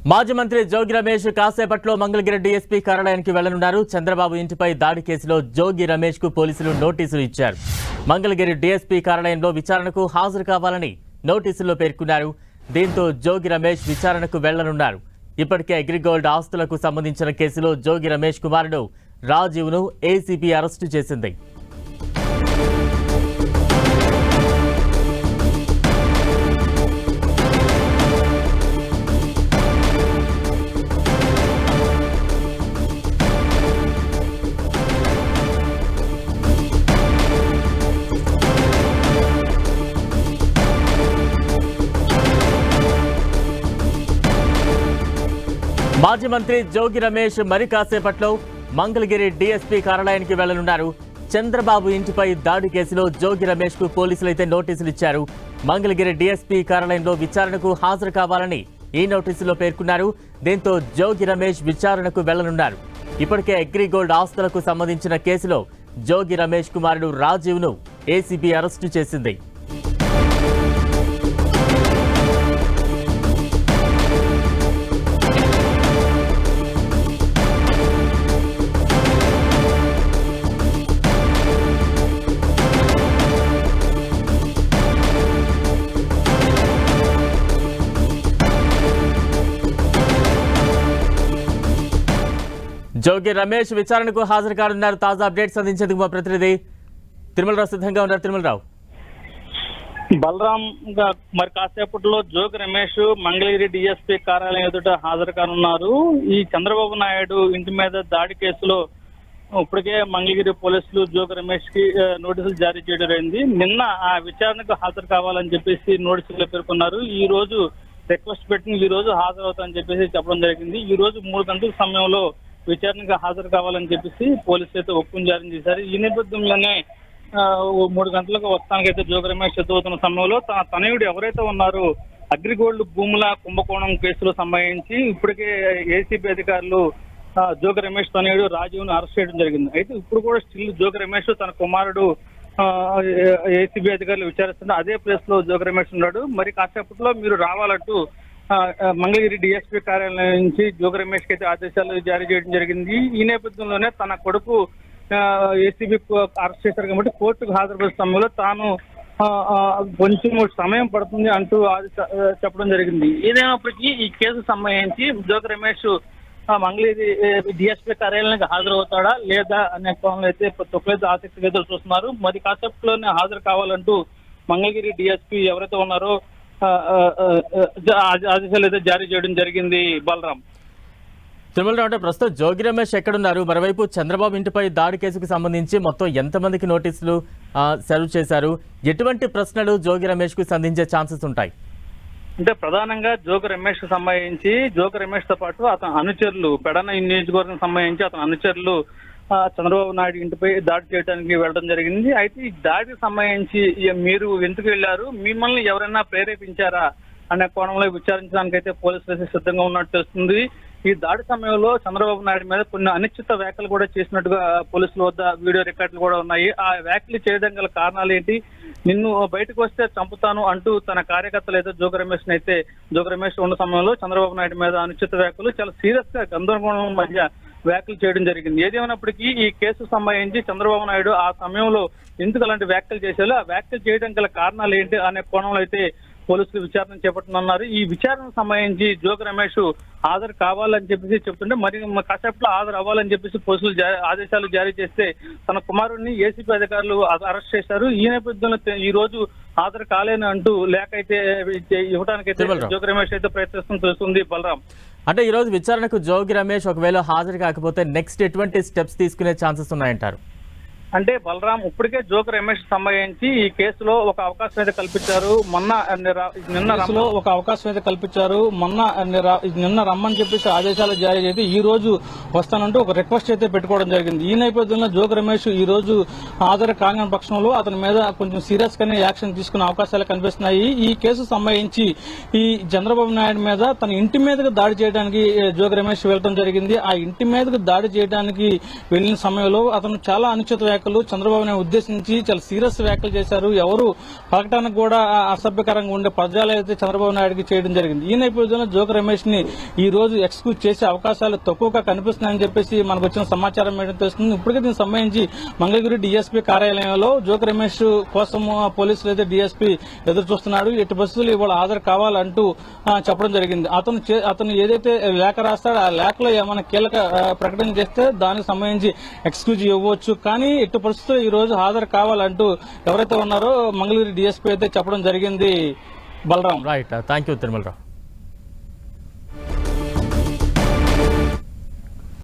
మాజీ మంత్రి జోగి రమేష్ కాసేపట్లో మంగళగిరి డీఎస్పీ కార్యాలయానికి వెళ్లనున్నారు. చంద్రబాబు ఇంటిపై దాడి కేసులో జోగి రమేష్ కు పోలీసులు నోటీసులు ఇచ్చారు. మంగళగిరి డీఎస్పీ కార్యాలయంలో విచారణకు హాజరు కావాలని నోటీసుల్లో పేర్కొన్నారు. దీంతో జోగి రమేష్ విచారణకు వెళ్లనున్నారు. ఇప్పటికే అగ్రిగోల్డ్ ఆస్తులకు సంబంధించిన కేసులో జోగి రమేష్ కుమారుడు రాజీవ్ను ఏసీబీ అరెస్టు చేసింది. మాజీ మంత్రి జోగి రమేష్ మరి కాసేపట్లో మంగళగిరి డీఎస్పీ కార్యాలయానికి వెళ్లనున్నారు. చంద్రబాబు ఇంటిపై దాడి కేసులో జోగి రమేష్ కు పోలీసులైతే నోటీసులు ఇచ్చారు. మంగళగిరి డీఎస్పీ కార్యాలయంలో విచారణకు హాజరు కావాలని ఈ నోటీసులో పేర్కొన్నారు. దీంతో జోగి రమేష్ విచారణకు వెళ్లనున్నారు. ఇప్పటికే అగ్రిగోల్డ్ ఆస్తులకు సంబంధించిన కేసులో జోగి రమేష్ కుమారుడు రాజీవ్ను ఏసీబీ అరెస్టు చేసింది. జోగి రమేష్ విచారణకు హాజరు కానున్నారు. తాజా అప్డేట్స్ అందించేందుకు మా ప్రతినిధి తిరుమలరావు సిద్ధంగా ఉన్నారు. తిరుమలరావు, బలరాం మరి కాసేపట్లో జోగి రమేష్ మంగళగిరి డీఎస్పీ కార్యాలయం ఎదుట హాజరు కానున్నారు. ఈ చంద్రబాబు నాయుడు ఇంటి మీద దాడి కేసులో ఇప్పటికే మంగళగిరి పోలీసులు జోగి రమేష్ కి నోటీసులు జారీ చేయడం అయింది. నిన్న ఆ విచారణకు హాజరు కావాలని చెప్పేసి నోటీసులు పేర్కొన్నారు. ఈ రోజు రిక్వెస్ట్ పెట్టి ఈ రోజు హాజరవుతామని చెప్పేసి చెప్పడం జరిగింది. ఈ రోజు 3 గంటల సమయంలో విచారణకు హాజరు కావాలని చెప్పేసి పోలీసులు అయితే ఒప్పుకుని జారీ చేశారు. ఈ నేపథ్యంలోనే 3 గంటలకు వస్తానికైతే జోగి రమేష్ ఎదుగుతున్న సమయంలో తన తనయుడు ఎవరైతే ఉన్నారో అగ్రిగోల్డ్ భూముల కుంభకోణం కేసులో సంబంధించి ఇప్పటికే ఏసీబీ అధికారులు జోగి రమేష్ తనయుడు రాజీవ్ను అరెస్ట్ చేయడం జరిగింది. అయితే ఇప్పుడు కూడా స్టిల్ జోగి రమేష్ తన కుమారుడు ఏసీబీ అధికారులు విచారిస్తున్న అదే ప్లేస్ లో జోగి రమేష్ ఉన్నాడు. మరి కాసేపట్లో మీరు రావాలంటూ మంగళగిరి డీఎస్పీ కార్యాలయం నుంచి జోగి రమేష్ కి అయితే ఆదేశాలు జారీ చేయడం జరిగింది. ఈ నేపథ్యంలోనే తన కొడుకు ఏసీబీ అరెస్ట్ చేశారు కాబట్టి కోర్టుకు హాజరుపడే సమయంలో తాను కొంచెం సమయం పడుతుంది అంటూ చెప్పడం జరిగింది. ఏదైనప్పటికీ ఈ కేసు సంబంధించి జోగి రమేష్ మంగళగిరి డీఎస్పీ కార్యాలయానికి హాజరవుతాడా లేదా అనే కోణంలో అయితే తొక్కలేదు ఆసక్తిగా ఎదురు చూస్తున్నారు. మరి కాసేపట్లోనే హాజరు కావాలంటూ మంగళగిరి డీఎస్పీ ఎవరైతే ఉన్నారో ఆదేశాలు అయితే జారీ చేయడం జరిగింది. బలరాం, తిరుమలరావు, అంటే ప్రస్తుతం జోగి రమేష్ ఎక్కడున్నారు? మరోవైపు చంద్రబాబు ఇంటిపై దాడి కేసుకు సంబంధించి మొత్తం ఎంతమందికి నోటీసులు సర్వ్ చేశారు? ఎటువంటి ప్రశ్నలు జోగి రమేష్ కు సంధించే ఛాన్సెస్ ఉంటాయి? అంటే ప్రధానంగా జోగి రమేష్ కు సంబంధించి జోగి రమేష్ తో పాటు అతని అనుచరులు పెడన నియోజకవర్గం సంబంధించి అతని అనుచరులు చంద్రబాబు నాయుడు ఇంటిపై దాడి చేయడానికి వెళ్ళడం జరిగింది. అయితే ఈ దాడికి సంబంధించి మీరు ఎందుకు వెళ్లారు, మిమ్మల్ని ఎవరైనా ప్రేరేపించారా అనే కోణంలో విచారించడానికి అయితే పోలీసులు సిద్ధంగా ఉన్నట్టు తెలుస్తుంది. ఈ దాడి సమయంలో చంద్రబాబు నాయుడు మీద కొన్ని అనిశ్చిత వ్యాఖ్యలు కూడా చేసినట్టుగా పోలీసుల వద్ద వీడియో రికార్డులు కూడా ఉన్నాయి. ఆ వ్యాఖ్యలు చేయడం గల కారణాలు ఏంటి, నిన్ను బయటకు వస్తే చంపుతాను అంటూ తన కార్యకర్తలు అయితే జోగి రమేష్ ఉన్న సమయంలో చంద్రబాబు నాయుడు మీద అనిశ్చిత వ్యాఖ్యలు చాలా సీరియస్ గా గందరగోళం మధ్య వ్యాఖ్యలు చేయడం జరిగింది. ఏదేమైనప్పటికీ ఈ కేసు సంబంధించి చంద్రబాబు నాయుడు ఆ సమయంలో ఎందుకు అలాంటి వ్యాఖ్యలు చేశారో ఆ వ్యాఖ్యలు చేయడం గల కారణాలు ఏంటి అనే కోణంలో అయితే పోలీసులు విచారణ చేపట్టనున్నారు. ఈ విచారణకు సంబంధించి జోగి రమేష్ హాజరు కావాలని చెప్పేసి చెప్తుంటే మరి కాసేపట్లో హాజరు అవ్వాలని చెప్పేసి పోలీసులు ఆదేశాలు జారీ చేస్తే తన కుమారుడిని ఏసీపీ అధికారులు అరెస్ట్ చేశారు. ఈ నేపథ్యంలో ఈ రోజు హాజరు కాలేని అంటూ లేఖ అయితే ఇవ్వడానికైతే జోగి రమేష్ అయితే ప్రయత్నిస్తూ తెలుస్తుంది. బలరాం, అంటే ఈ రోజు విచారణకు జోగి రమేష్ ఒకవేళ హాజరు కాకపోతే నెక్స్ట్ ఎటువంటి స్టెప్స్ తీసుకునే ఛాన్సెస్ ఉన్నాయంటారు? అంటే బలరాం, ఇప్పటికే జోగి రమేష్ సంబంధించి ఈ కేసులో ఒక అవకాశం అయితే కల్పించారు. నిన్న రమ్మని చెప్పేసి ఆదేశాలు జారీ చేసి ఈ రోజు వస్తానంటూ ఒక రిక్వెస్ట్ అయితే పెట్టుకోవడం జరిగింది. ఈ నేపథ్యంలో జోగి రమేష్ ఈ రోజు హాజరు కాని పక్షంలో అతని మీద కొంచెం సీరియస్ గానే యాక్షన్ తీసుకునే అవకాశాలు కనిపిస్తున్నాయి. ఈ కేసు సంబంధించి ఈ చంద్రబాబు నాయుడు మీద తన ఇంటి మీదకు దాడి చేయడానికి జోగి రమేష్ వెళ్లడం జరిగింది. ఆ ఇంటి మీదకు దాడి చేయడానికి వెళ్లిన సమయంలో అతను చాలా అనుచిత వ్యాఖ్యలు చంద్రబాబు నాయుడు ఉద్దేశించి చాలా సీరియస్ వ్యాఖ్యలు చేశారు. ఎవరు పలకటానికి కూడా అసభ్యకరంగా ఉండే పద్యాలు అయితే చంద్రబాబు నాయుడుకి చేయడం జరిగింది. ఈ నేపథ్యంలో జోగి రమేష్ ని ఈ రోజు ఎక్స్క్యూజ్ చేసే అవకాశాలు తక్కువగా కనిపిస్తున్నాయని చెప్పేసి మనకు వచ్చిన సమాచారం ఏంటో తెలుస్తుంది. ఇప్పటికే దీనికి సంబంధించి మంగళగిరి డీఎస్పీ కార్యాలయంలో జోగి రమేష్ కోసం పోలీసులు అయితే డీఎస్పీ ఎదురు చూస్తున్నాడు. ఎట్టి బస్సులు ఇవాళ హాజరు కావాలంటూ చెప్పడం జరిగింది. అతను ఏదైతే లేఖ రాస్తాడో ఆ లేఖలో ఏమైనా కీలక ప్రకటన చేస్తే దానికి సంబంధించి ఎక్స్క్యూజ్ ఇవ్వచ్చు. కానీ ఎట్టి పరిస్థితుల్లో ఈ రోజు హాజరు కావాలంటూ ఎవరైతే ఉన్నారో మంగళగిరి డీఎస్పీ అయితే చెప్పడం జరిగింది. Balram. Right, thank you Tirumalarao.